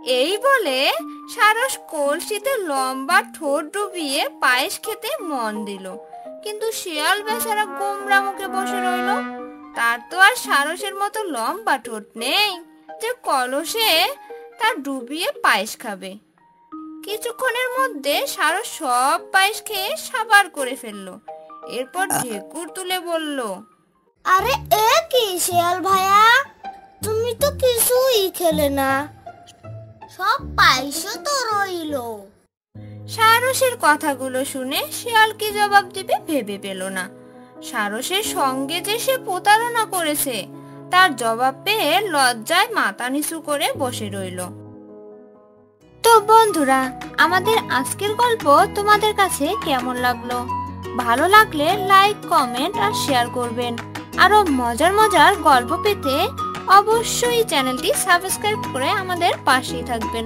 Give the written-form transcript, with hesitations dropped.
এই বলে সারস কলসিতে লম্বা ঠোঁট ডুবিয়ে পায়েস খেতে মন দিল, কিন্তু শিয়াল বেচারা গোমড়া মুখে বসে রইল। তার তো আর সারসের মতো লম্বা ঠোঁট নেই যে কলসে তার ডুবিয়ে পায়েস খাবে। কিছুক্ষণের মধ্যে সারস সব পায়েস খেয়ে সাবার করে ফেললো। এরপর ঢেকুর তুলে বলল, আরে এ কি শিয়াল ভাইয়া, তুমি তো কিছুই খেলে না, সব পায়েসও তো রইলো। সারসের কথাগুলো শুনে শিয়াল কি জবাব দিবে ভেবে পেল না। সারসের সঙ্গে যে সে প্রতারণা করেছে তার জবাব পেয়ে লজ্জায় মাথা নিচু করে বসে রইল। তো বন্ধুরা, আমাদের আজকের গল্প তোমাদের কাছে কেমন লাগলো? ভালো লাগলে লাইক, কমেন্ট আর শেয়ার করবেন। আরো মজার মজার গল্প পেতে অবশ্যই চ্যানেলটি সাবস্ক্রাইব করে আমাদের পাশেই থাকবেন।